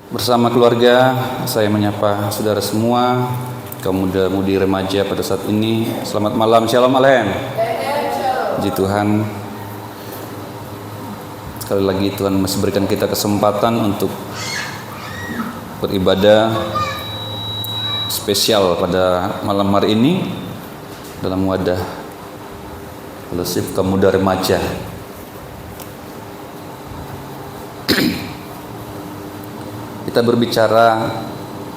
Bersama keluarga, saya menyapa saudara semua, kaum muda-mudi remaja pada saat ini. Selamat malam, shalom aleichem. Puji Tuhan. Sekali lagi Tuhan masih berikan kita kesempatan untuk beribadah spesial pada malam hari ini dalam wadah fellowship kaum muda remaja. Kita berbicara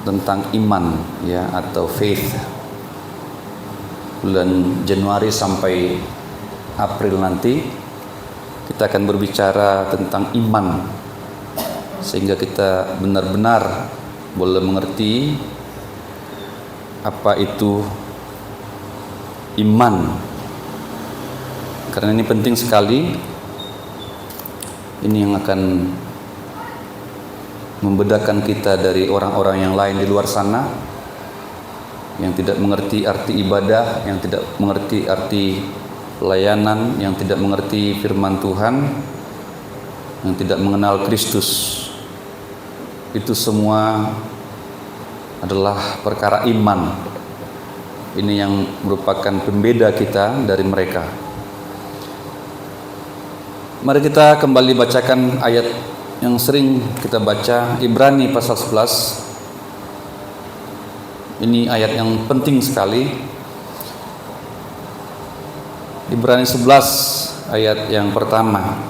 tentang iman ya, atau faith. Bulan Januari sampai April nanti kita akan berbicara tentang iman, sehingga kita benar-benar boleh mengerti apa itu iman. Karena ini penting sekali. Ini yang akan membedakan kita dari orang-orang yang lain di luar sana yang tidak mengerti arti ibadah, yang tidak mengerti arti pelayanan, yang tidak mengerti firman Tuhan, yang tidak mengenal Kristus. Itu semua adalah perkara iman. Ini yang merupakan pembeda kita dari mereka. Mari kita kembali bacakan ayat yang sering kita baca, Ibrani pasal 11. Ini ayat yang penting sekali. Ibrani 11 ayat yang pertama.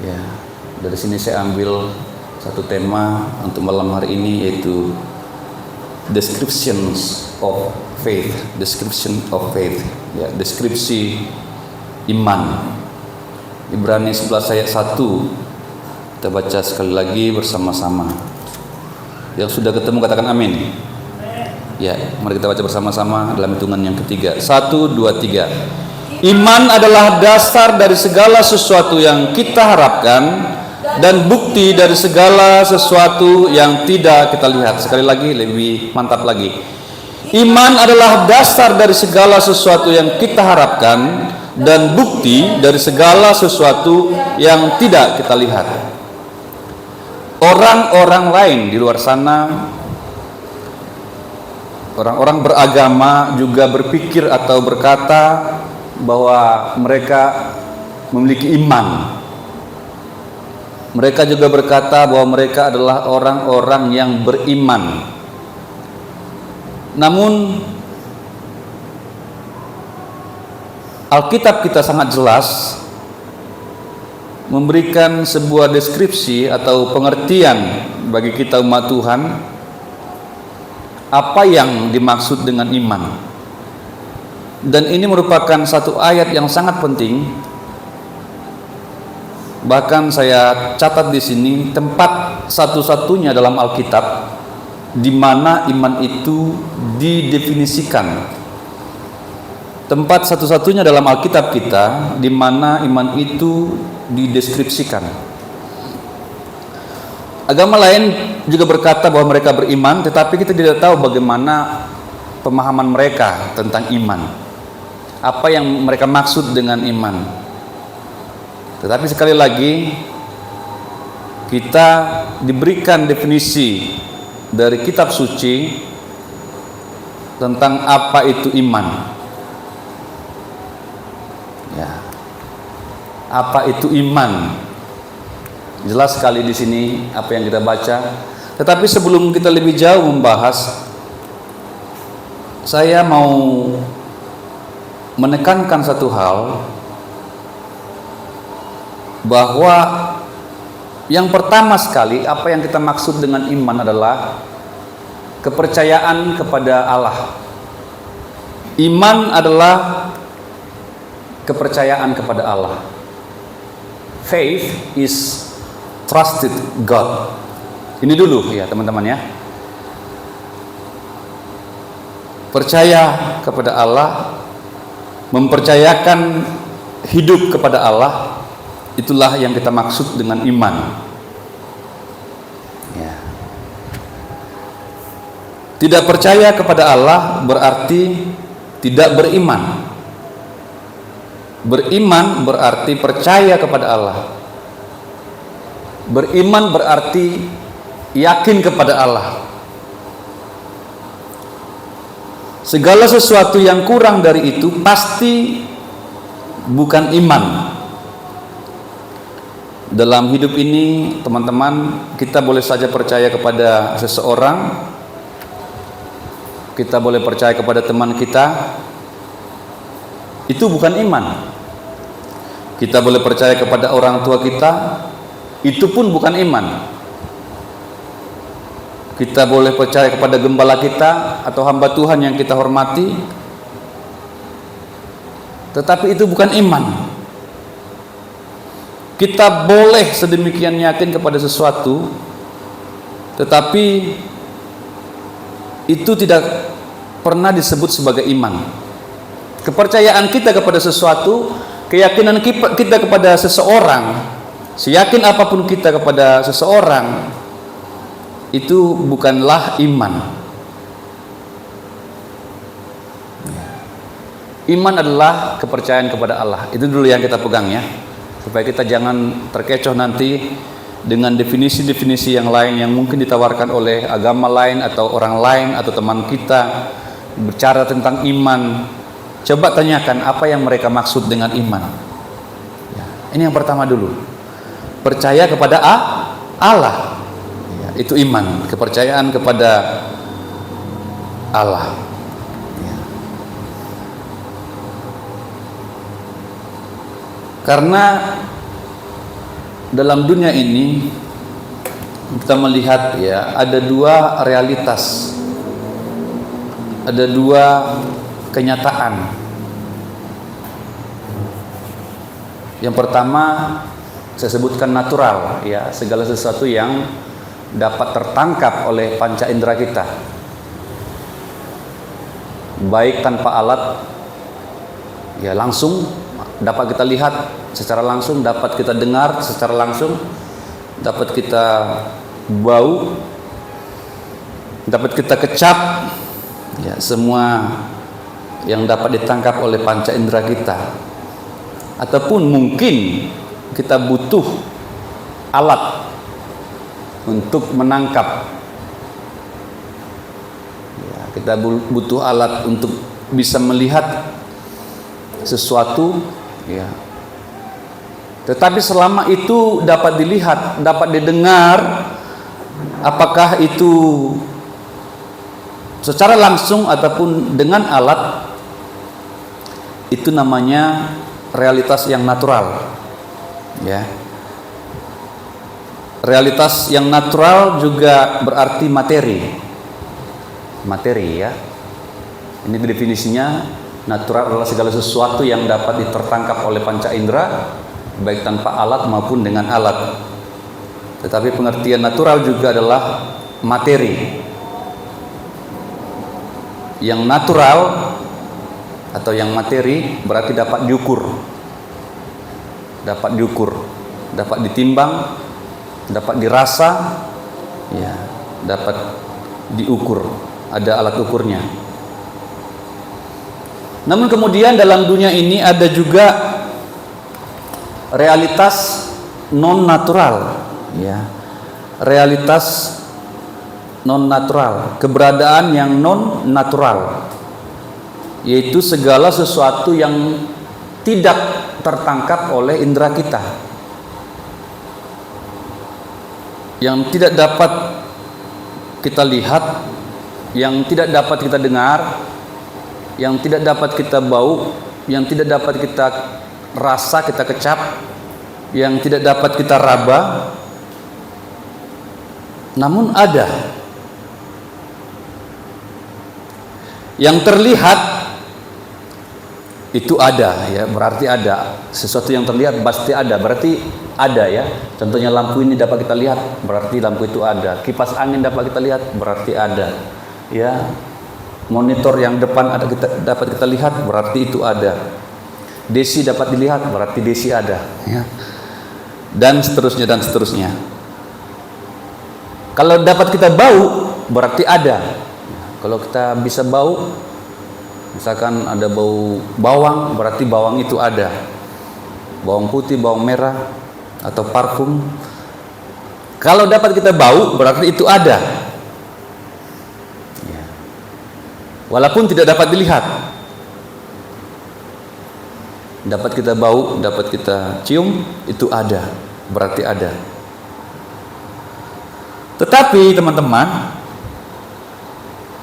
Ya, dari sini saya ambil satu tema untuk malam hari ini, yaitu descriptions of faith. Description of faith. Ya, deskripsi iman. Ibrani 11 ayat 1. Kita baca sekali lagi bersama-sama. Yang sudah ketemu katakan amin. Ya, mari kita baca bersama-sama dalam hitungan yang ketiga. 1, 2, 3. Iman adalah dasar dari segala sesuatu yang kita harapkan dan bukti dari segala sesuatu yang tidak kita lihat. Sekali lagi, lebih mantap lagi. Iman adalah dasar dari segala sesuatu yang kita harapkan dan bukti dari segala sesuatu yang tidak kita lihat. Orang-orang lain di luar sana, orang-orang beragama juga berpikir atau berkata bahwa mereka memiliki iman. Mereka juga berkata bahwa mereka adalah orang-orang yang beriman. Namun Alkitab kita sangat jelas memberikan sebuah deskripsi atau pengertian bagi kita umat Tuhan apa yang dimaksud dengan iman. Dan ini merupakan satu ayat yang sangat penting. Bahkan saya catat di sini tempat satu-satunya dalam Alkitab di mana iman itu didefinisikan. Tempat satu-satunya dalam Alkitab kita di mana iman itu dideskripsikan. Agama lain juga berkata bahwa mereka beriman, tetapi kita tidak tahu bagaimana pemahaman mereka tentang iman. Apa yang mereka maksud dengan iman. Tetapi sekali lagi kita diberikan definisi dari kitab suci tentang apa itu iman. Ya. Apa itu iman? Jelas sekali di sini apa yang kita baca. Tetapi sebelum kita lebih jauh membahas, saya mau menekankan satu hal, bahwa yang pertama sekali apa yang kita maksud dengan iman adalah kepercayaan kepada Allah. Iman adalah kepercayaan kepada Allah. Faith is trusted God. Ini dulu ya teman-teman ya. Percaya kepada Allah, mempercayakan hidup kepada Allah, itulah yang kita maksud dengan iman. Ya. Tidak percaya kepada Allah berarti tidak beriman. Beriman berarti percaya kepada Allah. Beriman berarti yakin kepada Allah. Segala sesuatu yang kurang dari itu pasti bukan iman. Dalam hidup ini, teman-teman, kita boleh saja percaya kepada seseorang, kita boleh percaya kepada teman kita, itu bukan iman. Kita boleh percaya kepada orang tua kita, itu pun bukan iman. Kita boleh percaya kepada gembala kita atau hamba Tuhan yang kita hormati, tetapi itu bukan iman. Kita boleh sedemikian yakin kepada sesuatu, tetapi itu tidak pernah disebut sebagai iman. Kepercayaan kita kepada sesuatu, keyakinan kita kepada seseorang, seyakin apapun kita kepada seseorang, itu bukanlah iman. Iman adalah kepercayaan kepada Allah. Itu dulu yang kita pegang ya, supaya kita jangan terkecoh nanti dengan definisi-definisi yang lain yang mungkin ditawarkan oleh agama lain atau orang lain atau teman kita bicara tentang iman. Coba tanyakan apa yang mereka maksud dengan iman ya, ini yang pertama dulu. Percaya kepada Allah ya, itu iman, kepercayaan kepada Allah ya. Karena dalam dunia ini kita melihat ya, ada dua realitas, ada dua kenyataan. Yang pertama saya sebutkan natural ya, segala sesuatu yang dapat tertangkap oleh panca indera kita, baik tanpa alat ya, langsung dapat kita lihat secara langsung, dapat kita dengar secara langsung, dapat kita bau, dapat kita kecap ya, semua yang dapat ditangkap oleh panca indera kita. Ataupun mungkin kita butuh alat untuk menangkap ya, kita butuh alat untuk bisa melihat sesuatu ya. Tetapi selama itu dapat dilihat, dapat didengar, apakah itu secara langsung ataupun dengan alat, itu namanya realitas yang natural ya. Realitas yang natural juga berarti materi ya. Ini definisinya, natural adalah segala sesuatu yang dapat ditertangkap oleh panca indera, baik tanpa alat maupun dengan alat. Tetapi pengertian natural juga adalah materi. Yang natural atau yang materi berarti dapat diukur, dapat ditimbang, dapat dirasa ya, dapat diukur, ada alat ukurnya. Namun kemudian dalam dunia ini ada juga realitas non natural ya, realitas non natural, keberadaan yang non natural, yaitu segala sesuatu yang tidak tertangkap oleh indera kita, yang tidak dapat kita lihat, yang tidak dapat kita dengar, yang tidak dapat kita bau, yang tidak dapat kita rasa, kita kecap, yang tidak dapat kita raba, namun ada yang terlihat. Itu ada ya, berarti ada sesuatu yang terlihat, pasti ada, berarti ada ya. Contohnya lampu ini dapat kita lihat, berarti lampu itu ada. Kipas angin dapat kita lihat, berarti ada ya. Monitor yang depan dapat kita lihat, berarti itu ada. Desi dapat dilihat, berarti desi ada ya. Dan seterusnya dan seterusnya. Kalau dapat kita bau, berarti ada. Kalau kita bisa bau, misalkan ada bau bawang, berarti bawang itu ada. Bawang putih, bawang merah, atau parfum, Kalau dapat kita bau, berarti itu ada. Ya. Walaupun tidak dapat dilihat. Dapat kita bau, dapat kita cium, itu ada, berarti ada. Tetapi teman-teman,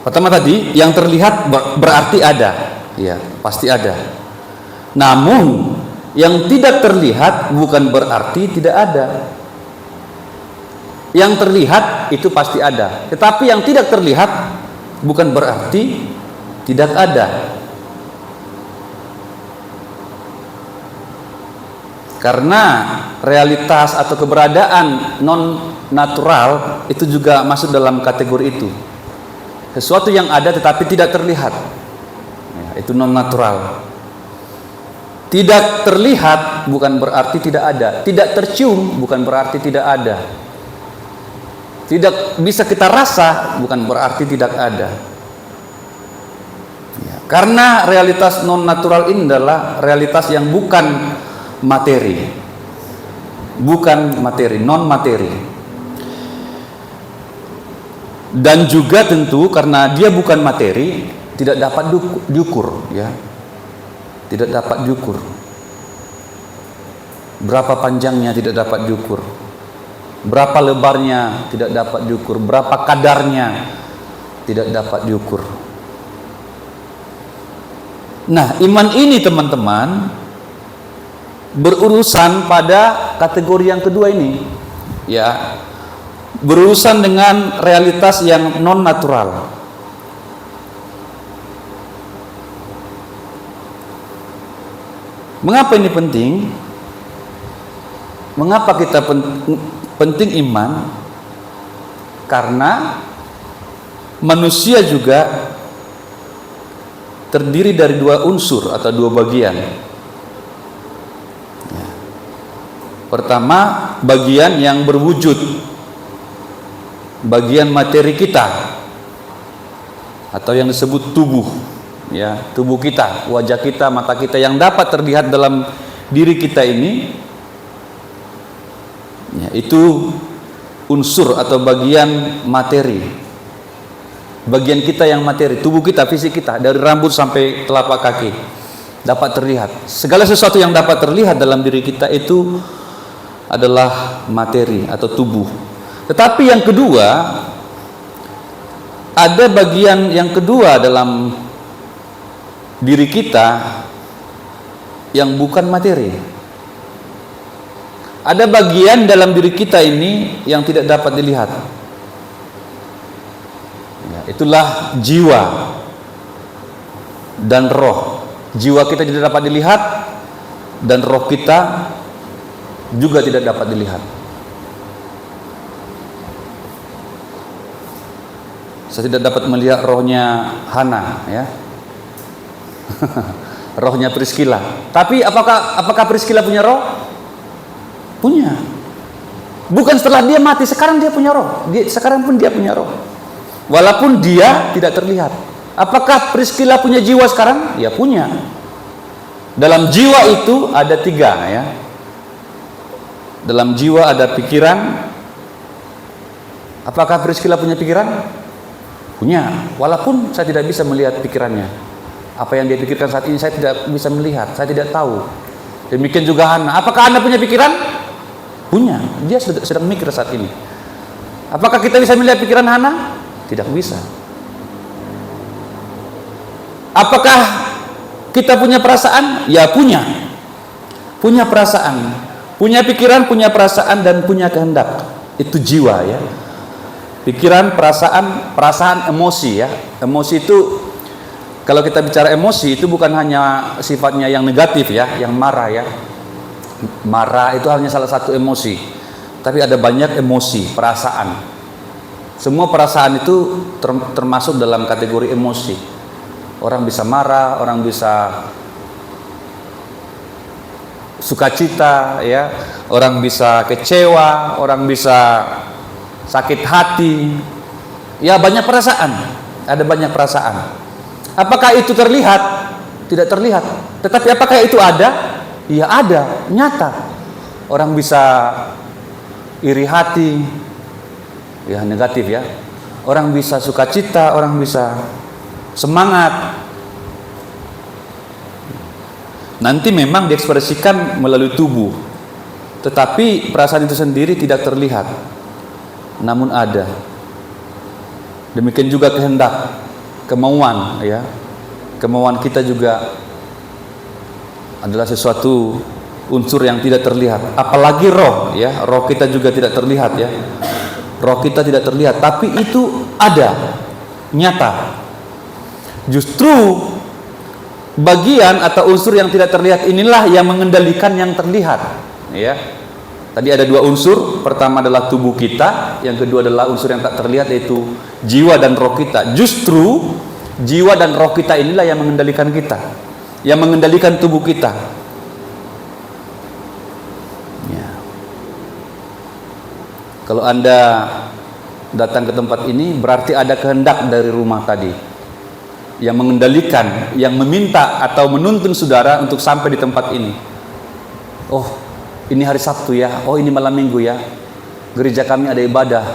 pertama tadi yang terlihat berarti ada, ya pasti ada. Namun yang tidak terlihat bukan berarti tidak ada. Yang terlihat itu pasti ada, tetapi yang tidak terlihat bukan berarti tidak ada. Karena realitas atau keberadaan non natural itu juga masuk dalam kategori itu. Sesuatu yang ada tetapi tidak terlihat, ya, itu non natural. Tidak terlihat bukan berarti tidak ada. Tidak tercium bukan berarti tidak ada. Tidak bisa kita rasa bukan berarti tidak ada. Ya, karena realitas non natural ini adalah realitas yang bukan materi, bukan materi, non materi. Dan juga tentu karena dia bukan materi, tidak dapat diukur, ya, tidak dapat diukur. Berapa panjangnya tidak dapat diukur, berapa lebarnya tidak dapat diukur, berapa kadarnya tidak dapat diukur. Nah, iman ini teman-teman berurusan pada kategori yang kedua ini, ya, berurusan dengan realitas yang non natural. Mengapa ini penting? Mengapa kita penting iman? Karena manusia juga terdiri dari dua unsur atau dua bagian. Pertama, bagian yang berwujud, bagian materi kita atau yang disebut tubuh, ya, tubuh kita, wajah kita, mata kita yang dapat terlihat dalam diri kita ini, ya, itu unsur atau bagian materi, bagian kita yang materi, tubuh kita, fisik kita, dari rambut sampai telapak kaki dapat terlihat. Segala sesuatu yang dapat terlihat dalam diri kita itu adalah materi atau tubuh. Tetapi yang kedua, ada bagian yang kedua dalam diri kita yang bukan materi. Ada bagian dalam diri kita ini yang tidak dapat dilihat. Ya, itulah jiwa dan roh. Jiwa kita tidak dapat dilihat dan roh kita juga tidak dapat dilihat. Saya tidak dapat melihat rohnya Hana, ya. Rohnya Priscilla. Tapi apakah Priscilla punya roh? Punya. Bukan setelah dia mati, sekarang dia punya roh. Sekarang pun dia punya roh. Walaupun dia tidak terlihat. Apakah Priscilla punya jiwa sekarang? Ya, punya. Dalam jiwa itu ada tiga, ya. Dalam jiwa ada pikiran. Apakah Priscilla punya pikiran? Punya. Walaupun saya tidak bisa melihat pikirannya. Apa yang dia pikirkan saat ini saya tidak bisa melihat, saya tidak tahu. Demikian juga Hana. Apakah Anda punya pikiran? Punya. Dia sedang mikir saat ini. Apakah kita bisa melihat pikiran Hana? Tidak bisa. Apakah kita punya perasaan? Ya, punya. Punya perasaan. Punya pikiran, punya perasaan, dan punya kehendak. Itu jiwa, ya. Pikiran, perasaan, emosi, ya. Emosi itu, kalau kita bicara emosi, itu bukan hanya sifatnya yang negatif, ya, yang marah, ya. Marah itu hanya salah satu emosi. Tapi ada banyak emosi, perasaan. Semua perasaan itu termasuk dalam kategori emosi. Orang bisa marah, orang bisa sukacita, ya, orang bisa kecewa, orang bisa sakit hati, ya, banyak perasaan, ada banyak perasaan. Apakah itu terlihat? Tidak terlihat. Tetapi apakah itu ada? Ya, ada, nyata. Orang bisa iri hati, ya, negatif ya. Orang bisa sukacita, orang bisa semangat. Nanti memang diekspresikan melalui tubuh, tetapi perasaan itu sendiri tidak terlihat, namun ada. Demikian juga kehendak, kemauan ya. Kemauan kita juga adalah sesuatu unsur yang tidak terlihat. Apalagi roh ya, roh kita juga tidak terlihat ya. Roh kita tidak terlihat, tapi itu ada, nyata. Justru bagian atau unsur yang tidak terlihat inilah yang mengendalikan yang terlihat ya. Tadi ada dua unsur, pertama adalah tubuh kita, yang kedua adalah unsur yang tak terlihat, yaitu jiwa dan roh kita. Justru jiwa dan roh kita inilah yang mengendalikan kita, yang mengendalikan tubuh kita ya. Kalau Anda datang ke tempat ini, berarti ada kehendak dari rumah tadi yang mengendalikan, yang meminta atau menuntun saudara untuk sampai di tempat ini. Oh, ini hari Sabtu ya, oh ini malam Minggu ya, gereja kami ada ibadah,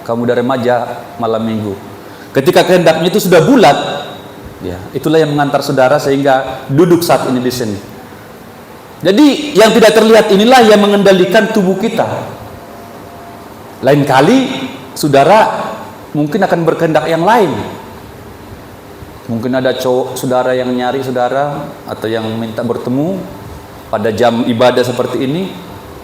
kamu dari remaja malam Minggu. Ketika kehendaknya itu sudah bulat ya, itulah yang mengantar saudara sehingga duduk saat ini di sini. Jadi yang tidak terlihat inilah yang mengendalikan tubuh kita. Lain kali saudara mungkin akan berkehendak yang lain. Mungkin ada cowok saudara yang nyari saudara, atau yang minta bertemu pada jam ibadah seperti ini.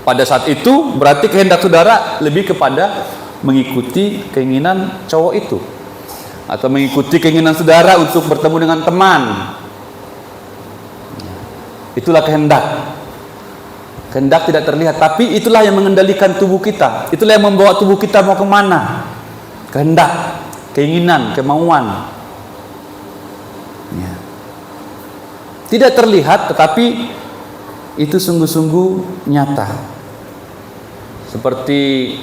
Pada saat itu berarti kehendak saudara lebih kepada mengikuti keinginan cowok itu, atau mengikuti keinginan saudara untuk bertemu dengan teman. Itulah kehendak. Kehendak tidak terlihat, tapi itulah yang mengendalikan tubuh kita. Itulah yang membawa tubuh kita mau kemana. Kehendak, keinginan, kemauan ya. Tidak terlihat, tetapi itu sungguh-sungguh nyata. Seperti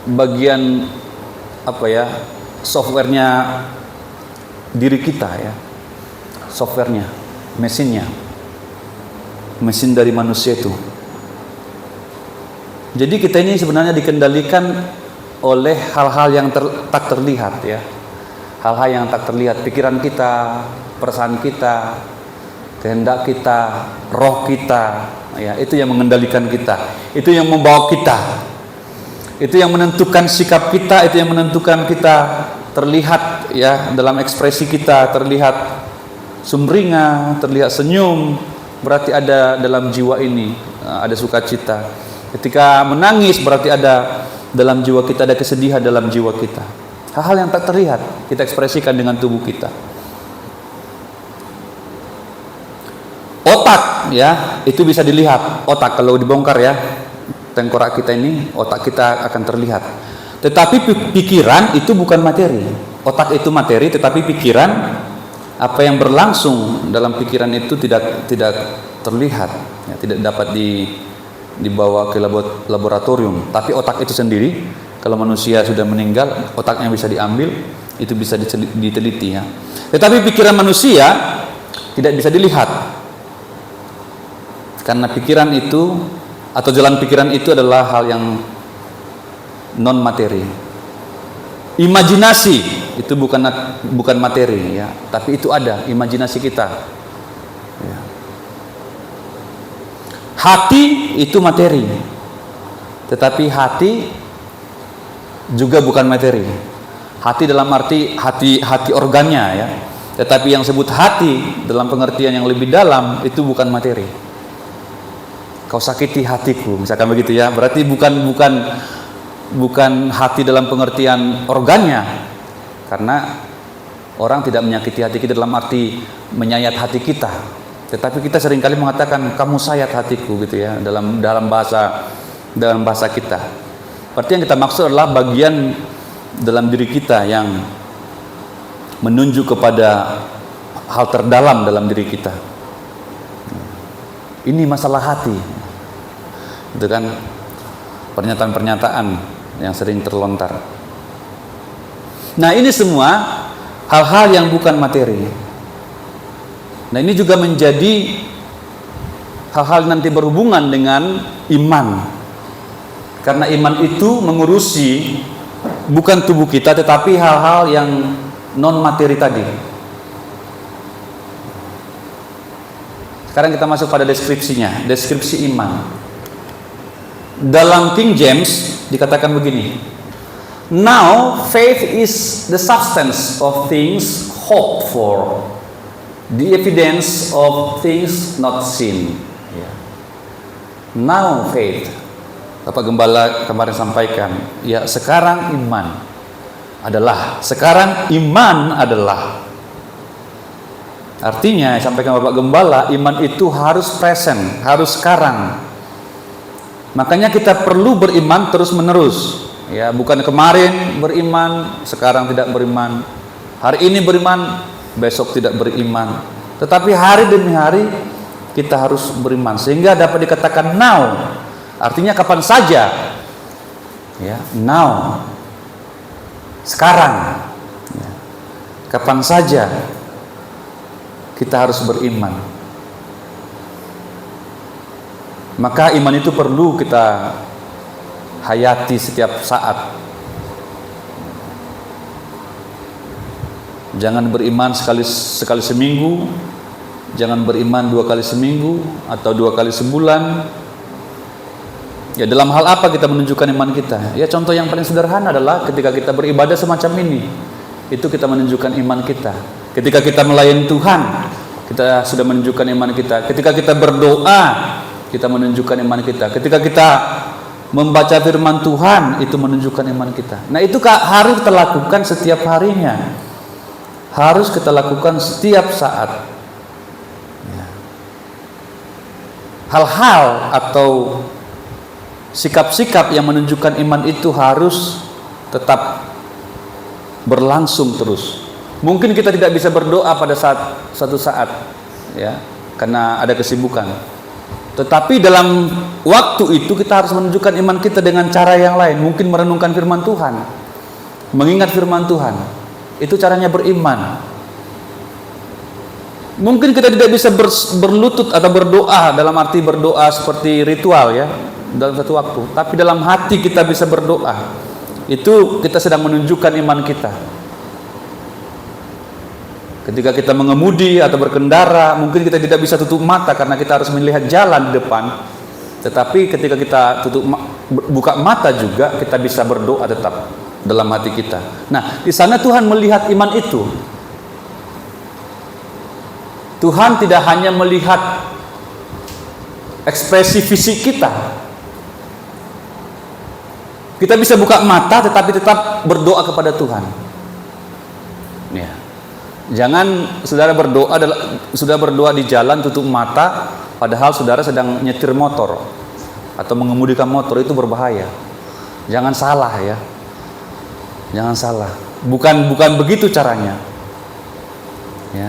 bagian apa ya, softwarenya diri kita ya, softwarenya, mesinnya, mesin dari manusia itu. Jadi kita ini sebenarnya dikendalikan oleh hal-hal yang tak terlihat ya, hal-hal yang tak terlihat. Pikiran kita, perasaan kita, kehendak kita, roh kita ya, itu yang mengendalikan kita, itu yang membawa kita, itu yang menentukan sikap kita, itu yang menentukan kita terlihat ya, dalam ekspresi kita terlihat sumringah, terlihat senyum, berarti ada dalam jiwa ini ada sukacita. Ketika menangis berarti ada dalam jiwa kita, ada kesedihan dalam jiwa kita. Hal-hal yang tak terlihat kita ekspresikan dengan tubuh kita. Otak ya, itu bisa dilihat. Otak kalau dibongkar ya, tengkorak kita ini, otak kita akan terlihat. Tetapi pikiran itu bukan materi. Otak itu materi, tetapi pikiran, apa yang berlangsung dalam pikiran itu tidak terlihat ya, tidak dapat dibawa ke laboratorium. Tapi otak itu sendiri, kalau manusia sudah meninggal, otaknya bisa diambil, itu bisa diteliti ya. Tetapi pikiran manusia tidak bisa dilihat, karena pikiran itu atau jalan pikiran itu adalah hal yang non materi. Imajinasi itu bukan materi ya, tapi itu ada imajinasi kita ya. Hati itu materi, tetapi hati juga bukan materi. Hati dalam arti hati organnya ya, tetapi yang sebut hati dalam pengertian yang lebih dalam itu bukan materi. Kau sakiti hatiku, misalkan begitu ya, berarti bukan hati dalam pengertian organnya, karena orang tidak menyakiti hati kita dalam arti menyayat hati kita. Tetapi kita seringkali mengatakan kamu sayat hatiku gitu ya, dalam bahasa kita. Berarti yang kita maksud adalah bagian dalam diri kita yang menunjuk kepada hal terdalam dalam diri kita. Ini masalah hati. Itu kan pernyataan-pernyataan yang sering terlontar. Nah, ini semua hal-hal yang bukan materi. Nah, ini juga menjadi hal-hal nanti berhubungan dengan iman. Karena iman itu mengurusi bukan tubuh kita, tetapi hal-hal yang non materi tadi. Sekarang kita masuk pada deskripsinya, deskripsi iman. Dalam King James dikatakan begini, now faith is the substance of things hoped for, the evidence of things not seen. Now faith, Bapak Gembala kemarin sampaikan, ya sekarang iman adalah, artinya sampaikan Bapak Gembala, iman itu harus present, harus sekarang. Makanya kita perlu beriman terus menerus, ya, bukan kemarin beriman, sekarang tidak beriman, hari ini beriman, besok tidak beriman, tetapi hari demi hari kita harus beriman, sehingga dapat dikatakan now. Artinya kapan saja, ya, now, sekarang, ya, kapan saja kita harus beriman. Maka iman itu perlu kita hayati setiap saat. Jangan beriman sekali seminggu, jangan beriman 2 kali seminggu atau 2 kali sebulan. Ya, dalam hal apa kita menunjukkan iman kita? Ya, contoh yang paling sederhana adalah ketika kita beribadah semacam ini, itu kita menunjukkan iman kita. Ketika kita melayani Tuhan, kita sudah menunjukkan iman kita. Ketika kita berdoa, kita menunjukkan iman kita. Ketika kita membaca firman Tuhan, itu menunjukkan iman kita. Nah, itu harus kita lakukan setiap harinya, harus kita lakukan setiap saat. Hal-hal atau sikap-sikap yang menunjukkan iman itu harus tetap berlangsung terus. Mungkin kita tidak bisa berdoa pada suatu saat, ya, karena ada kesibukan. Tetapi dalam waktu itu kita harus menunjukkan iman kita dengan cara yang lain. Mungkin merenungkan firman Tuhan, mengingat firman Tuhan. Itu caranya beriman. Mungkin kita tidak bisa berlutut atau berdoa dalam arti berdoa seperti ritual, ya, dalam satu waktu, tapi dalam hati kita bisa berdoa. Itu kita sedang menunjukkan iman kita. Ketika kita mengemudi atau berkendara, mungkin kita tidak bisa tutup mata karena kita harus melihat jalan di depan. Tetapi ketika kita buka mata juga, kita bisa berdoa tetap dalam hati kita. Nah, di sana Tuhan melihat iman itu. Tuhan tidak hanya melihat ekspresi fisik kita. Kita bisa buka mata tetapi tetap berdoa kepada Tuhan. Ya. Jangan saudara berdoa di jalan tutup mata padahal saudara sedang nyetir motor atau mengemudikan motor, itu berbahaya. Jangan salah, ya. Jangan salah. Bukan begitu caranya. Ya.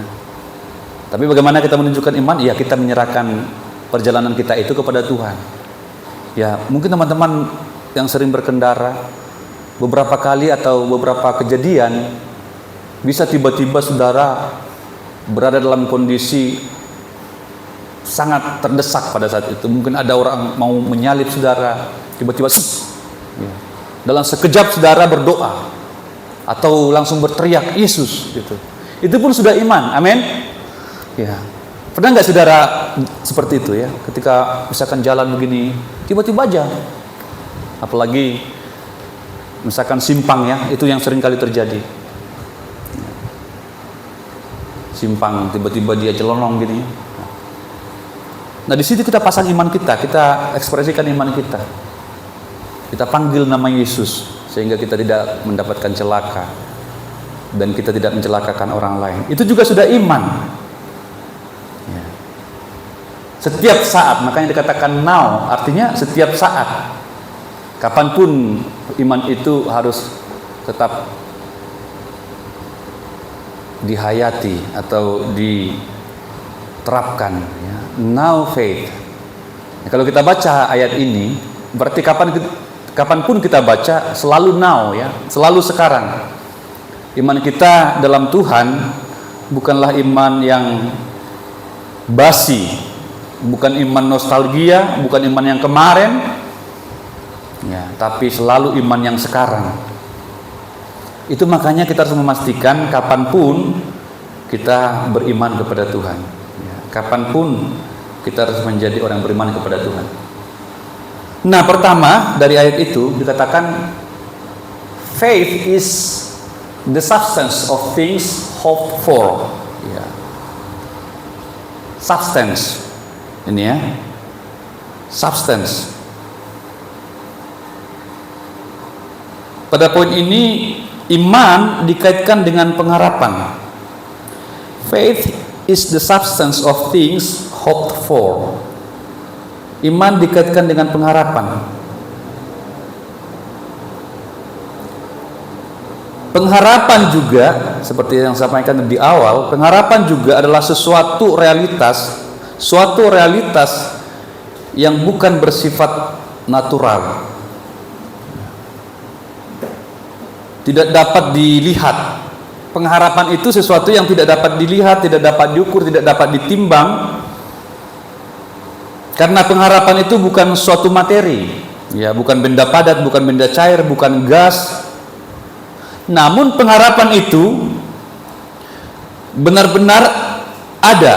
Tapi bagaimana kita menunjukkan iman? Ya, kita menyerahkan perjalanan kita itu kepada Tuhan. Ya, mungkin teman-teman yang sering berkendara, beberapa kali atau beberapa kejadian bisa tiba-tiba saudara berada dalam kondisi sangat terdesak pada saat itu. Mungkin ada orang mau menyalip saudara, tiba-tiba dalam sekejap saudara berdoa atau langsung berteriak Yesus gitu. Itu pun sudah iman. Amin. Ya. Pernah nggak saudara seperti itu, ya? Ketika misalkan jalan begini, tiba-tiba aja, apalagi misalkan simpang, ya, itu yang sering kali terjadi. Simpang, tiba-tiba dia celonong gini. Nah, di situ kita pasang iman kita ekspresikan iman kita. Kita panggil nama Yesus sehingga kita tidak mendapatkan celaka dan kita tidak mencelakakan orang lain. Itu juga sudah iman. Ya. Setiap saat, makanya dikatakan now, artinya setiap saat. Kapanpun iman itu harus tetap dihayati atau diterapkan, ya. Now faith. Nah, kalau kita baca ayat ini, berarti kapanpun kita baca selalu now, ya, selalu sekarang. Iman kita dalam Tuhan bukanlah iman yang basi, bukan iman nostalgia, bukan iman yang kemarin, ya, tapi selalu iman yang sekarang. Itu makanya kita harus memastikan kapanpun kita beriman kepada Tuhan. Ya, kapanpun kita harus menjadi orang beriman kepada Tuhan. Nah, pertama dari ayat itu dikatakan faith is the substance of things hoped for. Ya. Substance. Ini ya. Substance. Pada poin ini iman dikaitkan dengan pengharapan. Faith is the substance of things hoped for. Iman dikaitkan dengan pengharapan. Pengharapan juga, seperti yang saya sampaikan di awal, pengharapan juga adalah suatu realitas yang bukan bersifat natural. Tidak dapat dilihat. Pengharapan itu sesuatu yang tidak dapat dilihat, tidak dapat diukur, tidak dapat ditimbang. Karena pengharapan itu bukan suatu materi, ya, bukan benda padat, bukan benda cair, bukan gas. Namun pengharapan itu benar-benar ada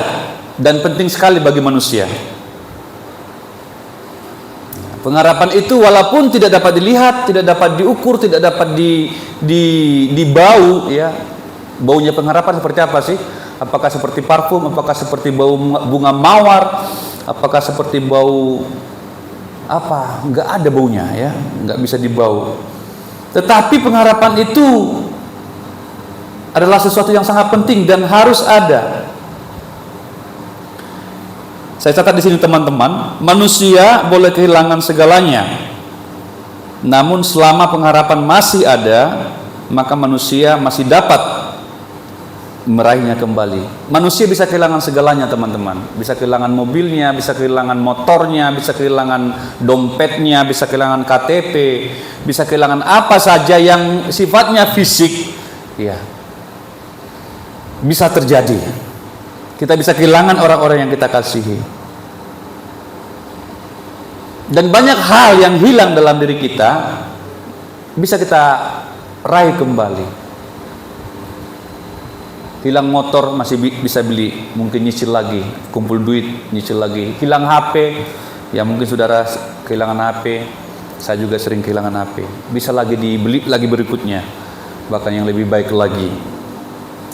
dan penting sekali bagi manusia. Pengharapan itu walaupun tidak dapat dilihat, tidak dapat diukur, tidak dapat dibau, ya. Baunya pengharapan seperti apa sih? Apakah seperti parfum? Apakah seperti bau bunga mawar? Apakah seperti bau apa? Enggak ada baunya, ya. Enggak bisa dibau. Tetapi pengharapan itu adalah sesuatu yang sangat penting dan harus ada. Saya catat di sini teman-teman, manusia boleh kehilangan segalanya. Namun selama pengharapan masih ada, maka manusia masih dapat meraihnya kembali. Manusia bisa kehilangan segalanya teman-teman. Bisa kehilangan mobilnya, bisa kehilangan motornya, bisa kehilangan dompetnya, bisa kehilangan KTP, bisa kehilangan apa saja yang sifatnya fisik. Ya, bisa terjadi. Kita bisa kehilangan orang-orang yang kita kasihi. Dan banyak hal yang hilang dalam diri kita bisa kita raih kembali. Hilang motor masih bisa beli, mungkin nyicil lagi, kumpul duit, nyicil lagi. Hilang HP, ya mungkin saudara kehilangan HP, saya juga sering kehilangan HP. Bisa lagi dibeli lagi berikutnya, bahkan yang lebih baik lagi.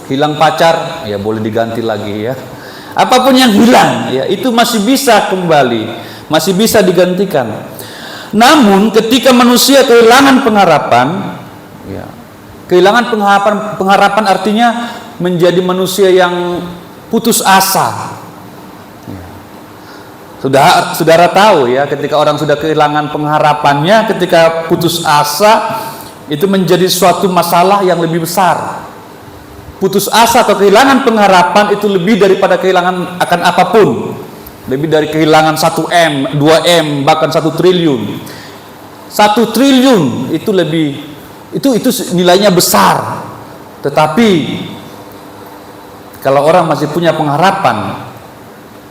Hilang pacar, ya boleh diganti lagi ya. Apapun yang hilang, ya itu masih bisa kembali, masih bisa digantikan. Namun ketika manusia kehilangan pengharapan, ya, kehilangan pengharapan artinya menjadi manusia yang putus asa. Ya. Saudara tahu ya, ketika orang sudah kehilangan pengharapannya, ketika putus asa, itu menjadi suatu masalah yang lebih besar. Putus asa atau kehilangan pengharapan itu lebih daripada kehilangan akan apapun. Lebih dari kehilangan 1M, 2M, bahkan 1 triliun. 1 triliun itu lebih, itu nilainya besar. Tetapi kalau orang masih punya pengharapan,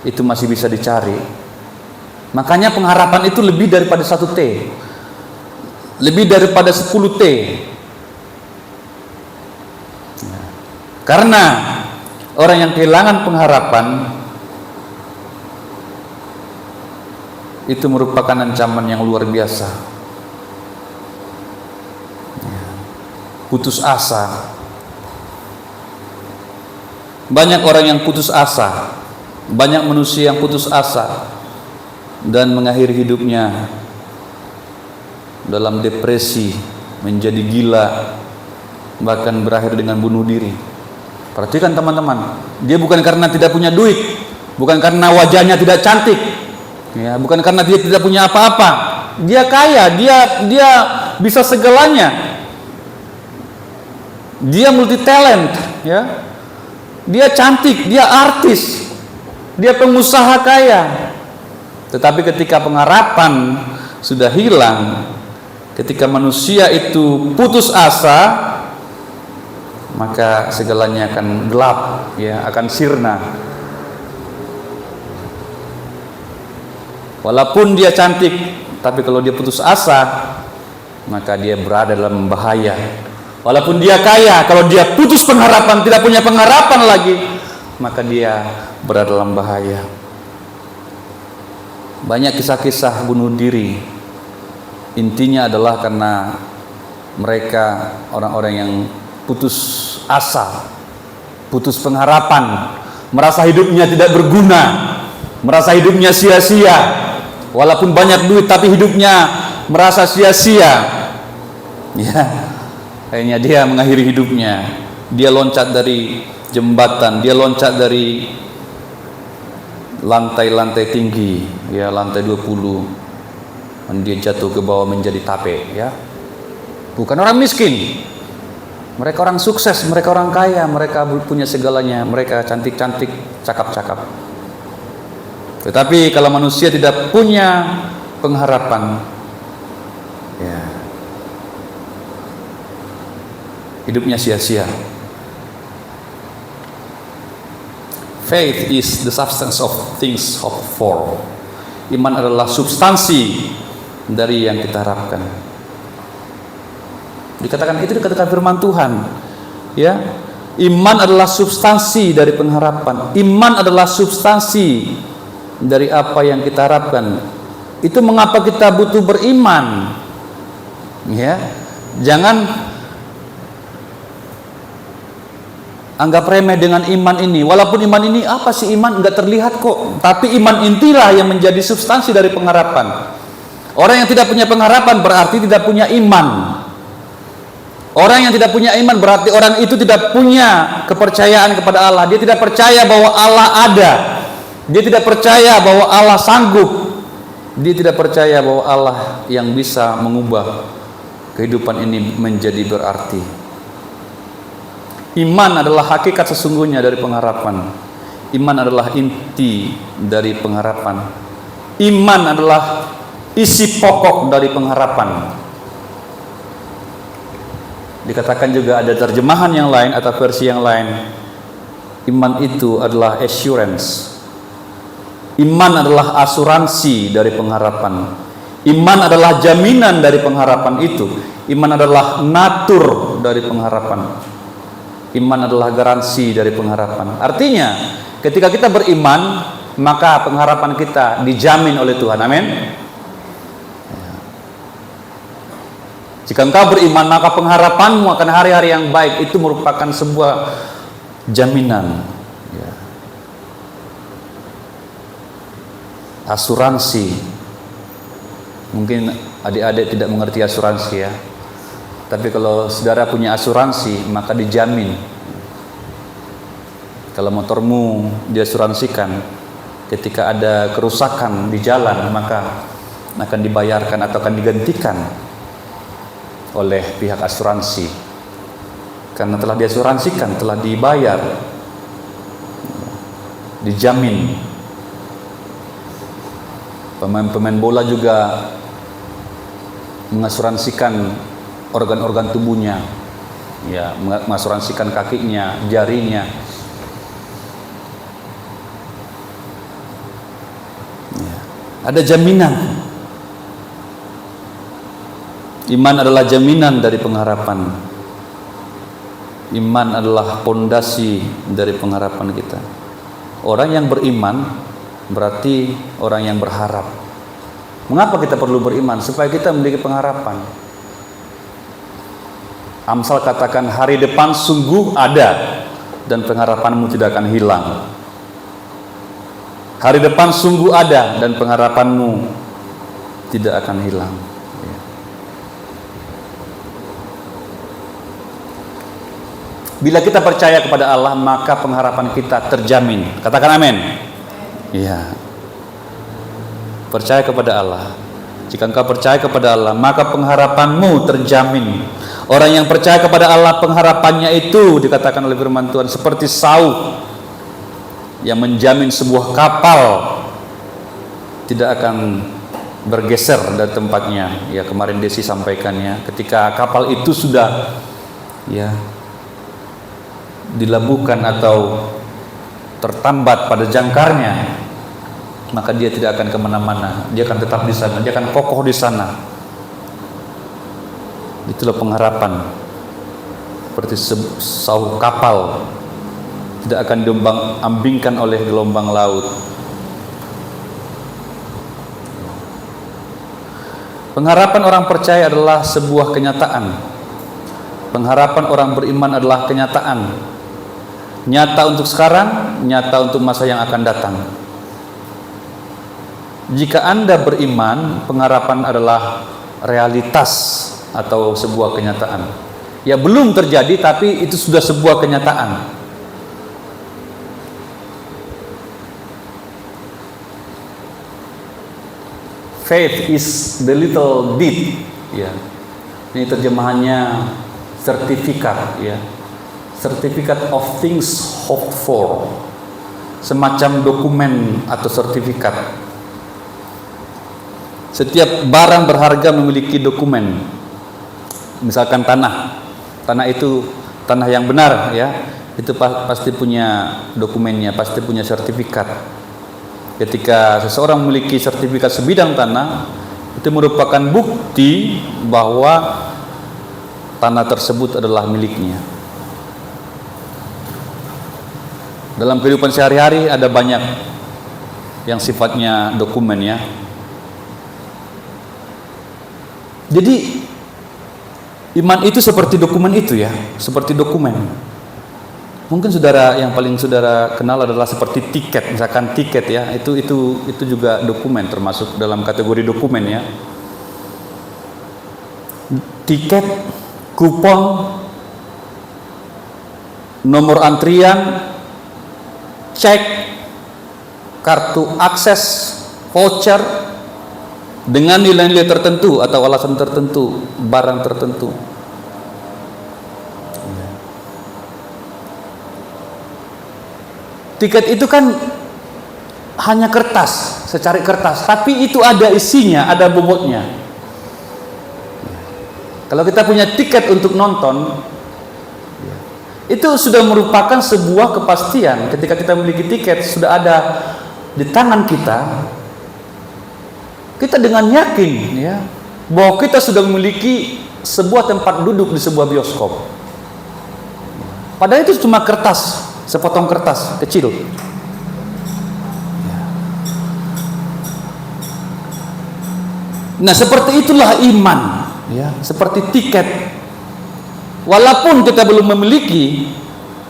itu masih bisa dicari. Makanya pengharapan itu lebih daripada 1T, lebih daripada 10T. Karena orang yang kehilangan pengharapan itu merupakan ancaman yang luar biasa. Putus asa. Banyak orang yang putus asa, banyak manusia yang putus asa dan mengakhiri hidupnya dalam depresi, menjadi gila, bahkan berakhir dengan bunuh diri. Perhatikan teman-teman, dia bukan karena tidak punya duit, bukan karena wajahnya tidak cantik, ya, bukan karena dia tidak punya apa-apa. Dia kaya, dia bisa segalanya. Dia multi talent, ya. Dia cantik, dia artis, dia pengusaha kaya. Tetapi ketika pengharapan sudah hilang, ketika manusia itu putus asa, maka segalanya akan gelap, ya, akan sirna. Walaupun dia cantik, tapi kalau dia putus asa, maka dia berada dalam bahaya. Walaupun dia kaya, kalau dia putus pengharapan, tidak punya pengharapan lagi, maka dia berada dalam bahaya. Banyak kisah-kisah bunuh diri, intinya adalah karena mereka orang-orang yang putus asa, putus pengharapan, merasa hidupnya tidak berguna, merasa hidupnya sia-sia. Walaupun banyak duit tapi hidupnya merasa sia-sia. Ya, akhirnya dia mengakhiri hidupnya. Dia loncat dari jembatan, dia loncat dari lantai-lantai tinggi, ya lantai 20. Dan dia jatuh ke bawah menjadi tape, ya. Bukan orang miskin. Mereka orang sukses, mereka orang kaya, mereka punya segalanya, mereka cantik-cantik, cakap-cakap. Tetapi kalau manusia tidak punya pengharapan, ya, hidupnya sia-sia. Faith is the substance of things hoped for. Iman adalah substansi dari yang kita harapkan. Dikatakan, itu dikatakan firman Tuhan, ya. Iman adalah substansi dari pengharapan. Iman adalah substansi dari apa yang kita harapkan. Itu mengapa kita butuh beriman, ya. Jangan anggap remeh dengan iman ini. Walaupun iman ini, apa sih iman? Enggak terlihat kok. Tapi iman intilah yang menjadi substansi dari pengharapan. Orang yang tidak punya pengharapan berarti tidak punya iman. Orang yang tidak punya iman berarti orang itu tidak punya kepercayaan kepada Allah. Dia tidak percaya bahwa Allah ada. Dia tidak percaya bahwa Allah sanggup. Dia tidak percaya bahwa Allah yang bisa mengubah kehidupan ini menjadi berarti. Iman adalah hakikat sesungguhnya dari pengharapan. Iman adalah inti dari pengharapan. Iman adalah isi pokok dari pengharapan. Dikatakan juga ada terjemahan yang lain atau versi yang lain, iman itu adalah assurance. Iman adalah asuransi dari pengharapan. Iman adalah jaminan dari pengharapan itu. Iman adalah natur dari pengharapan. Iman adalah garansi dari pengharapan. Artinya, ketika kita beriman, maka pengharapan kita dijamin oleh Tuhan. Amin. Jika engkau beriman, maka pengharapanmu akan hari-hari yang baik itu merupakan sebuah jaminan, ya. Asuransi. Mungkin adik-adik tidak mengerti asuransi, ya. Tapi kalau saudara punya asuransi, maka dijamin. Kalau motormu diasuransikan, ketika ada kerusakan di jalan, maka akan dibayarkan atau akan digantikan oleh pihak asuransi, karena telah diasuransikan, telah dibayar, dijamin. Pemain-pemain bola juga mengasuransikan organ-organ tubuhnya, ya, mengasuransikan kakinya, jarinya, ya. Ada jaminan. Iman adalah jaminan dari pengharapan. Iman adalah pondasi dari pengharapan kita. Orang yang beriman berarti orang yang berharap. Mengapa kita perlu beriman? Supaya kita memiliki pengharapan. Amsal katakan, hari depan sungguh ada dan pengharapanmu tidak akan hilang. Hari depan sungguh ada dan pengharapanmu tidak akan hilang. Bila kita percaya kepada Allah, maka pengharapan kita terjamin. Katakan amin. Iya. Percaya kepada Allah. Jika engkau percaya kepada Allah, maka pengharapanmu terjamin. Orang yang percaya kepada Allah, pengharapannya itu dikatakan oleh firman Tuhan seperti saut yang menjamin sebuah kapal tidak akan bergeser dari tempatnya. Ya, kemarin Desi sampaikannya, ketika kapal itu sudah, ya, dilabuhkan atau tertambat pada jangkarnya, maka dia tidak akan kemana-mana. Dia akan tetap di sana. Dia akan kokoh di sana. Itulah pengharapan. seperti sauh kapal, tidak akan diombang-ambingkan oleh gelombang laut. Pengharapan orang percaya adalah sebuah kenyataan. Pengharapan orang beriman adalah kenyataan. Nyata untuk sekarang, nyata untuk masa yang akan datang. Jika Anda beriman, pengharapan adalah realitas atau sebuah kenyataan. Ya belum terjadi, tapi itu sudah sebuah kenyataan. Faith is the little deed, ya. Ini terjemahannya sertifikat, ya. Certificate of things hoped for. Semacam dokumen atau sertifikat. Setiap barang berharga memiliki dokumen. Misalkan tanah itu tanah yang benar, ya. Itu pasti punya dokumennya, pasti punya sertifikat. Ketika seseorang memiliki sertifikat sebidang tanah, itu merupakan bukti bahwa tanah tersebut adalah miliknya. Dalam kehidupan sehari-hari ada banyak yang sifatnya dokumen, ya. Jadi iman itu seperti dokumen itu, ya, seperti dokumen. Mungkin saudara yang paling saudara kenal adalah seperti tiket, misalkan tiket, ya, itu juga dokumen, termasuk dalam kategori dokumen, ya. Tiket, kupon, nomor antrian, cek, kartu akses, voucher dengan nilai-nilai tertentu atau alasan tertentu, barang tertentu. Tiket itu kan hanya kertas, secari kertas, tapi itu ada isinya, ada bobotnya. Kalau kita punya tiket untuk nonton, itu sudah merupakan sebuah kepastian. Ketika kita memiliki tiket, sudah ada di tangan kita, kita dengan yakin, ya, bahwa kita sudah memiliki sebuah tempat duduk di sebuah bioskop. Padahal itu cuma kertas, sepotong kertas kecil. Nah, seperti itulah iman, ya, seperti tiket. Walaupun kita belum memiliki,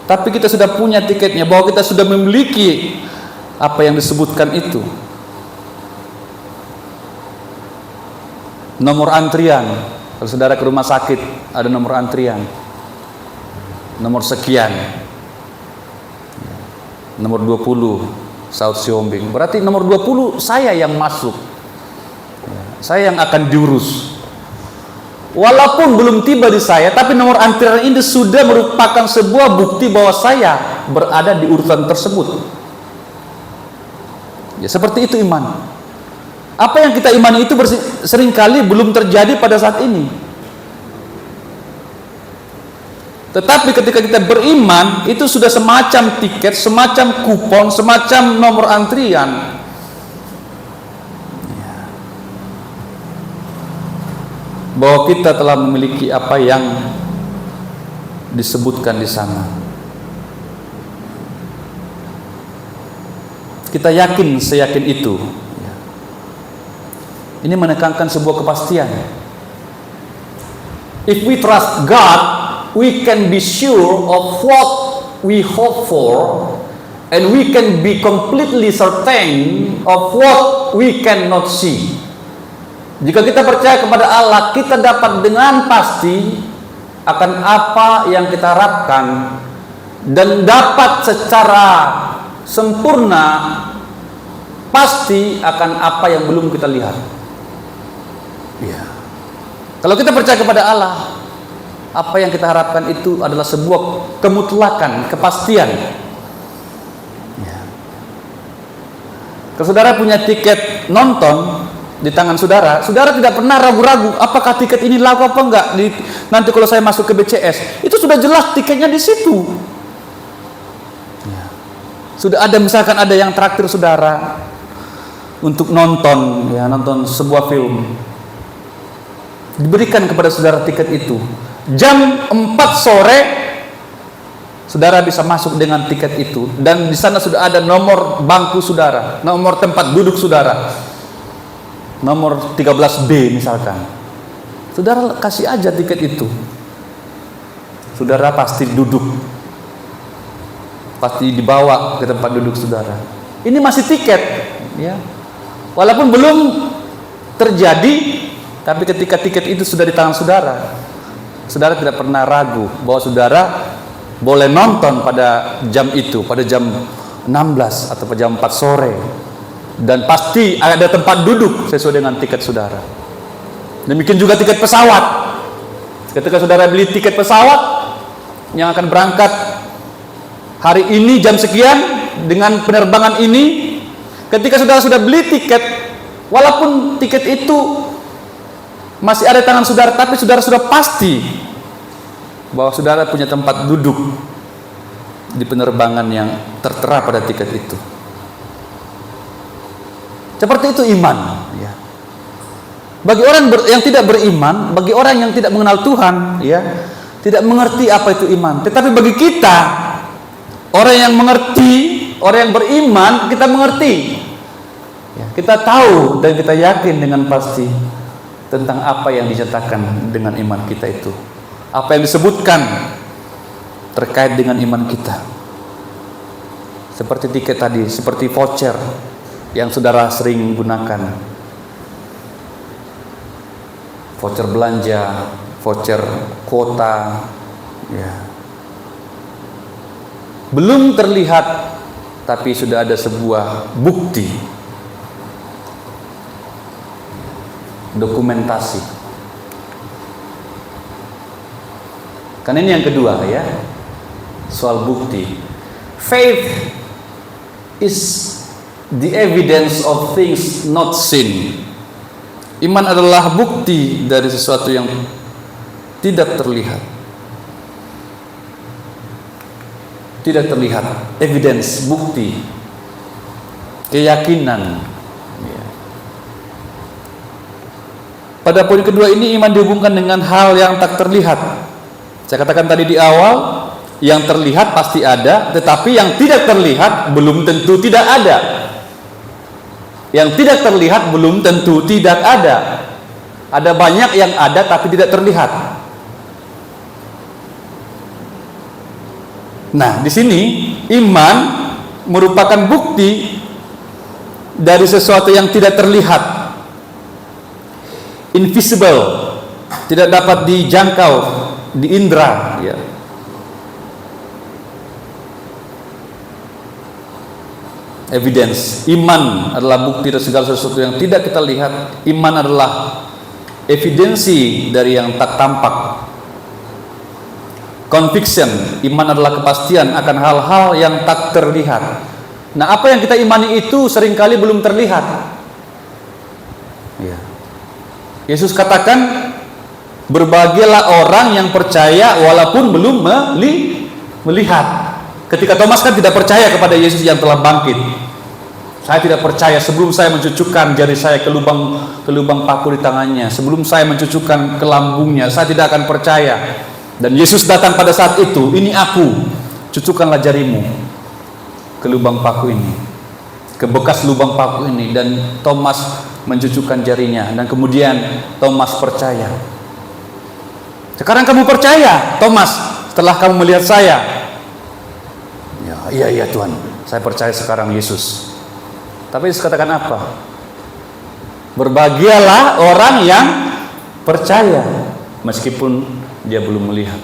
tapi kita sudah punya tiketnya, bahwa kita sudah memiliki apa yang disebutkan itu. Nomor antrian, kalau saudara ke rumah sakit ada nomor antrian, nomor sekian, nomor 20 Saud Siombing, berarti nomor 20 saya yang masuk, saya yang akan diurus. Walaupun belum tiba di saya, tapi nomor antrian ini sudah merupakan sebuah bukti bahwa saya berada di urutan tersebut. Ya, seperti itu iman. Apa yang kita imani itu seringkali belum terjadi pada saat ini. Tetapi ketika kita beriman, itu sudah semacam tiket, semacam kupon, semacam nomor antrian. Bahwa kita telah memiliki apa yang disebutkan di sana. Kita yakin, seyakin itu. Ini menekankan sebuah kepastian. If we trust God, we can be sure of what we hope for, and we can be completely certain of what we cannot see. Jika kita percaya kepada Allah, kita dapat dengan pasti akan apa yang kita harapkan, dan dapat secara sempurna pasti akan apa yang belum kita lihat. Ya. Kalau kita percaya kepada Allah, apa yang kita harapkan itu adalah sebuah kemutlakan, kepastian. Ya. Kalau saudara punya tiket nonton di tangan saudara, saudara tidak pernah ragu-ragu apakah tiket ini laku apa enggak. Nanti kalau saya masuk ke BCS, itu sudah jelas tiketnya di situ. Ya. Sudah ada, misalkan ada yang traktir saudara untuk nonton, ya, nonton sebuah film, diberikan kepada saudara tiket itu. Jam 4 sore Saudara bisa masuk dengan tiket itu, dan di sana sudah ada nomor bangku saudara, nomor tempat duduk saudara, nomor 13B misalkan. Saudara kasih aja tiket itu, saudara pasti duduk, pasti dibawa ke tempat duduk saudara. Ini masih tiket, ya. Walaupun belum terjadi, tapi ketika tiket itu sudah di tangan saudara, saudara tidak pernah ragu bahwa saudara boleh nonton pada jam itu, pada jam 16 atau pada jam 4 sore, dan pasti ada tempat duduk sesuai dengan tiket saudara. Demikian juga tiket pesawat. Ketika saudara beli tiket pesawat yang akan berangkat hari ini jam sekian dengan penerbangan ini, ketika saudara sudah beli tiket, walaupun tiket itu masih ada di tangan saudara, tapi saudara sudah pasti bahwa saudara punya tempat duduk di penerbangan yang tertera pada tiket itu. Seperti itu iman, ya. Bagi orang yang tidak beriman, bagi orang yang tidak mengenal Tuhan, ya, tidak mengerti apa itu iman. Tetapi bagi kita, orang yang mengerti, orang yang beriman, kita mengerti, ya, kita tahu dan kita yakin dengan pasti tentang apa yang dinyatakan dengan iman kita itu, apa yang disebutkan terkait dengan iman kita. Seperti tiket tadi, seperti voucher yang saudara sering gunakan, voucher belanja, voucher kuota, ya. Belum terlihat, tapi sudah ada sebuah bukti, dokumentasi. Kan ini yang kedua, ya, soal bukti. Faith is the evidence of things not seen. Iman adalah bukti dari sesuatu yang tidak terlihat. Tidak terlihat, evidence, bukti, keyakinan. Pada poin kedua ini, iman dihubungkan dengan hal yang tak terlihat. Saya katakan tadi di awal, yang terlihat pasti ada, tetapi yang tidak terlihat belum tentu tidak ada. Yang tidak terlihat belum tentu tidak ada. Ada banyak yang ada tapi tidak terlihat. Nah, di sini iman merupakan bukti dari sesuatu yang tidak terlihat, invisible, tidak dapat dijangkau di indera, ya. Evidence, iman adalah bukti dari segala sesuatu yang tidak kita lihat. Iman adalah evidensi dari yang tak tampak. Conviction, iman adalah kepastian akan hal-hal yang tak terlihat. Nah, apa yang kita imani itu seringkali belum terlihat, ya. Yesus katakan, berbahagialah orang yang percaya walaupun belum melihat. Ketika Thomas kan tidak percaya kepada Yesus yang telah bangkit. Saya tidak percaya sebelum saya mencucukkan jari saya ke lubang paku di tangannya, sebelum saya mencucukkan ke lambungnya, saya tidak akan percaya. Dan Yesus datang pada saat itu, ini aku, cucukkanlah jarimu ke lubang paku ini, ke bekas lubang paku ini. Dan Thomas mencucukkan jarinya, dan kemudian Thomas percaya. Sekarang kamu percaya, Thomas, setelah kamu melihat saya? Iya Tuhan, saya percaya sekarang Yesus. Tapi Yesus katakan apa? Berbahagialah orang yang percaya meskipun dia belum melihat.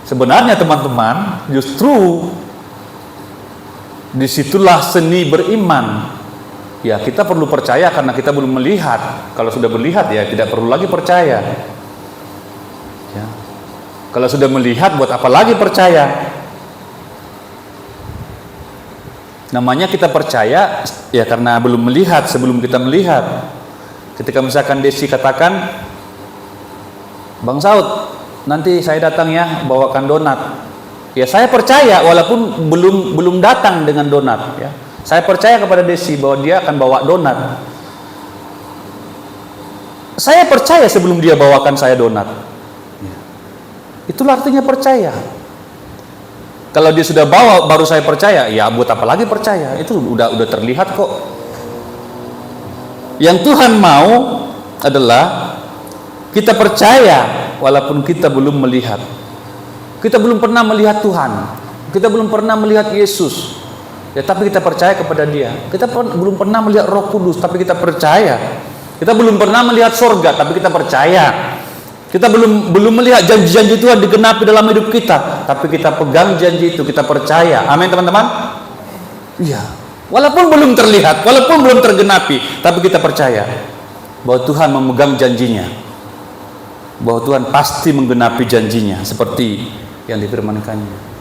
Sebenarnya teman-teman, justru disitulah seni beriman. Ya, kita perlu percaya karena kita belum melihat. Kalau sudah melihat, ya tidak perlu lagi percaya, ya. Kalau sudah melihat, buat apa lagi percaya? Namanya kita percaya ya karena belum melihat, sebelum kita melihat. Ketika misalkan Desi katakan, Bang Saud, nanti saya datang ya, bawakan donat. Ya saya percaya walaupun belum datang dengan donat, ya. Saya percaya kepada Desi bahwa dia akan bawa donat. Saya percaya sebelum dia bawakan saya donat. Itulah artinya percaya. Kalau dia sudah bawa baru saya percaya, ya buat apa lagi percaya? Itu udah terlihat kok. Yang Tuhan mau adalah kita percaya walaupun kita belum melihat. Kita belum pernah melihat Tuhan. Kita belum pernah melihat Yesus. Ya, tapi kita percaya kepada Dia. Kita belum pernah melihat Roh Kudus, tapi kita percaya. Kita belum pernah melihat sorga, tapi kita percaya. Kita belum melihat janji-janji Tuhan digenapi dalam hidup kita, tapi kita pegang janji itu, kita percaya. Amin, teman-teman. Iya. Walaupun belum terlihat, walaupun belum tergenapi, tapi kita percaya bahwa Tuhan memegang janjinya, bahwa Tuhan pasti menggenapi janjinya seperti yang difirmankannya.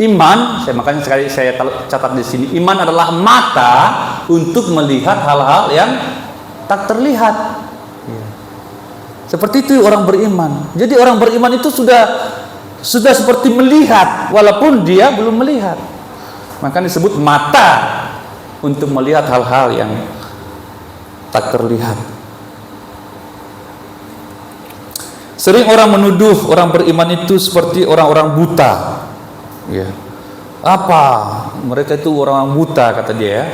Iman, makanya sekali saya catat di sini, iman adalah mata untuk melihat hal-hal yang tak terlihat. Seperti itu orang beriman. Jadi orang beriman itu sudah seperti melihat walaupun dia belum melihat. Makanya disebut mata untuk melihat hal-hal yang tak terlihat. Sering orang menuduh orang beriman itu seperti orang-orang buta. Ya. Apa? Mereka itu orang buta, kata dia ya.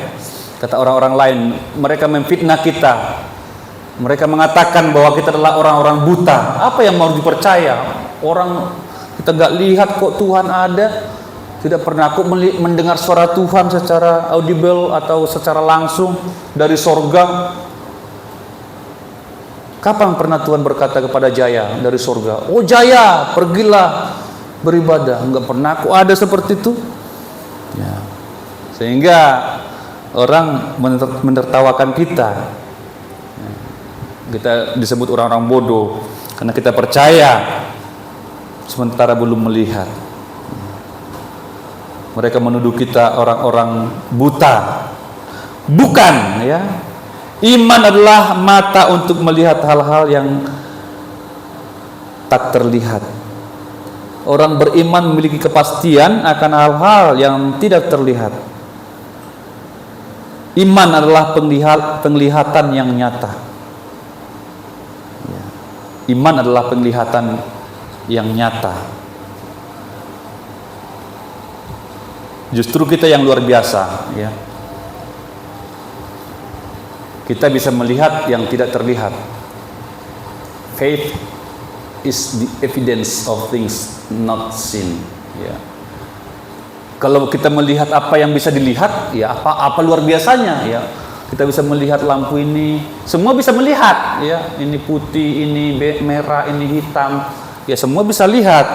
Kata orang-orang lain, mereka memfitnah kita. Mereka mengatakan bahwa kita adalah orang-orang buta. Apa yang mau dipercaya? Orang kita nggak lihat kok Tuhan ada. Tidak pernah aku mendengar suara Tuhan secara audible atau secara langsung dari sorga. Kapan pernah Tuhan berkata kepada Jaya dari sorga, "Oh Jaya, pergilah beribadah"? Enggak pernah aku ada seperti itu. Ya. Sehingga orang menertawakan kita. Kita disebut orang-orang bodoh karena kita percaya sementara belum melihat. Mereka menuduh kita orang-orang buta. Bukan, ya. Iman adalah mata untuk melihat hal-hal yang tak terlihat. Orang beriman memiliki kepastian akan hal-hal yang tidak terlihat. Iman adalah penglihatan yang nyata. Iman adalah penglihatan yang nyata. Justru kita yang luar biasa, ya. Kita bisa melihat yang tidak terlihat. Faith is the evidence of things not seen. Ya. Kalau kita melihat apa yang bisa dilihat, ya apa luar biasanya, ya. Kita bisa melihat lampu ini, semua bisa melihat, ya. Ini putih, ini merah, ini hitam, ya semua bisa lihat.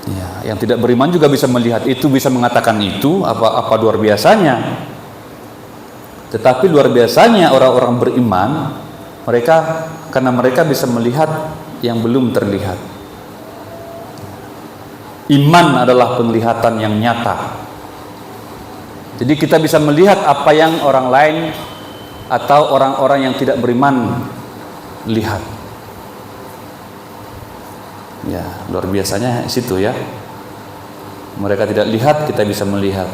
Ya, yang tidak beriman juga bisa melihat itu, bisa mengatakan itu apa luar biasanya. Tetapi luar biasanya orang-orang beriman, karena mereka bisa melihat yang belum terlihat. Iman adalah penglihatan yang nyata. Jadi kita bisa melihat apa yang orang lain atau orang-orang yang tidak beriman lihat. Ya, luar biasanya situ ya. Mereka tidak lihat, kita bisa melihat.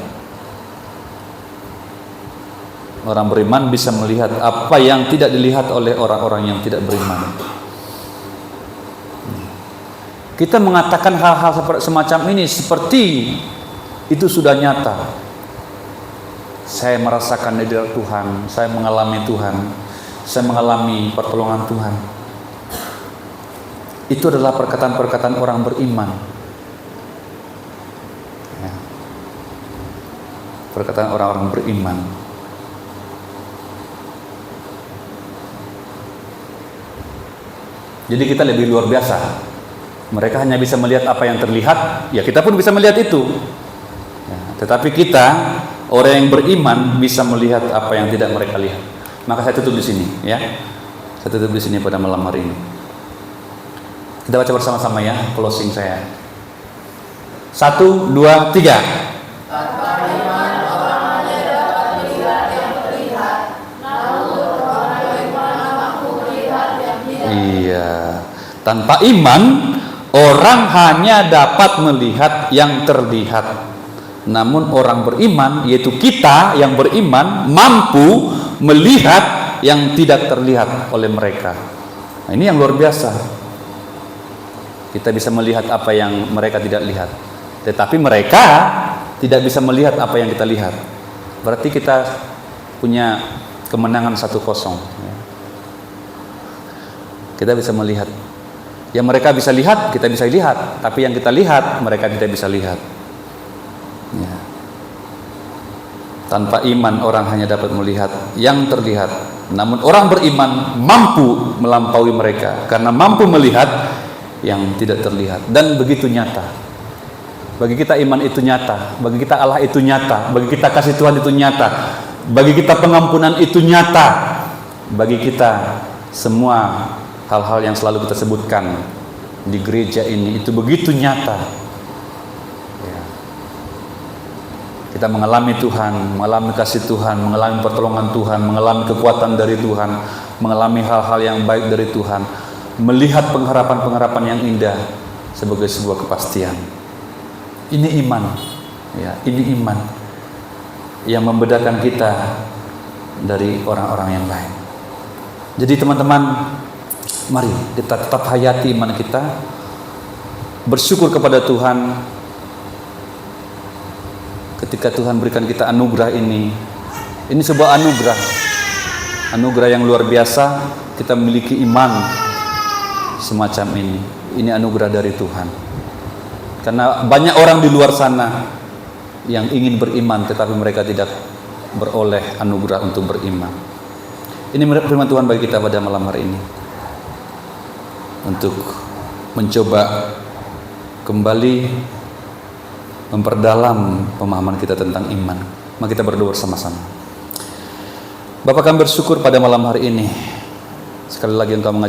Orang beriman bisa melihat apa yang tidak dilihat oleh orang-orang yang tidak beriman. Kita mengatakan hal-hal semacam ini seperti itu sudah nyata. Saya merasakan hadirat Tuhan, saya mengalami Tuhan, saya mengalami pertolongan Tuhan. Itu adalah perkataan-perkataan orang beriman. Ya. Perkataan orang-orang beriman. Jadi kita lebih luar biasa. Mereka hanya bisa melihat apa yang terlihat, ya kita pun bisa melihat itu. Ya, tetapi kita, orang yang beriman, bisa melihat apa yang tidak mereka lihat. Maka saya tutup di sini, ya. Saya tutup di sini pada malam hari ini. Kita baca bersama-sama ya, closing saya. 1, 2, 3. Iya. Tanpa iman, orang hanya dapat melihat yang terlihat. Namun orang beriman, yaitu kita yang beriman, mampu melihat yang tidak terlihat oleh mereka. Nah, ini yang luar biasa. Kita bisa melihat apa yang mereka tidak lihat. Tetapi mereka tidak bisa melihat apa yang kita lihat. Berarti kita punya kemenangan 1-0. Kita bisa melihat. Yang mereka bisa lihat, kita bisa lihat. Tapi yang kita lihat, mereka tidak bisa lihat. Ya. Tanpa iman orang hanya dapat melihat yang terlihat. Namun orang beriman mampu melampaui mereka karena mampu melihat yang tidak terlihat. Dan begitu nyata. Bagi kita iman itu nyata, bagi kita Allah itu nyata, bagi kita kasih Tuhan itu nyata, bagi kita pengampunan itu nyata, bagi kita semua hal-hal yang selalu kita sebutkan di gereja ini itu begitu nyata. Ya. Kita mengalami Tuhan, mengalami kasih Tuhan, mengalami pertolongan Tuhan, mengalami kekuatan dari Tuhan, mengalami hal-hal yang baik dari Tuhan, melihat pengharapan-pengharapan yang indah sebagai sebuah kepastian. Ini iman, ya, ini iman yang membedakan kita dari orang-orang yang lain. Jadi teman-teman, mari kita tetap hayati iman kita, bersyukur kepada Tuhan ketika Tuhan berikan kita anugerah ini. Ini sebuah anugerah yang luar biasa. Kita memiliki iman semacam ini. Ini anugerah dari Tuhan. Karena banyak orang di luar sana yang ingin beriman tetapi mereka tidak beroleh anugerah untuk beriman. Ini firman Tuhan bagi kita pada malam hari ini. Untuk mencoba kembali memperdalam pemahaman kita tentang iman. Mari kita berdoa bersama-sama. Bapa, kami bersyukur pada malam hari ini. Sekali lagi Engkau mengajar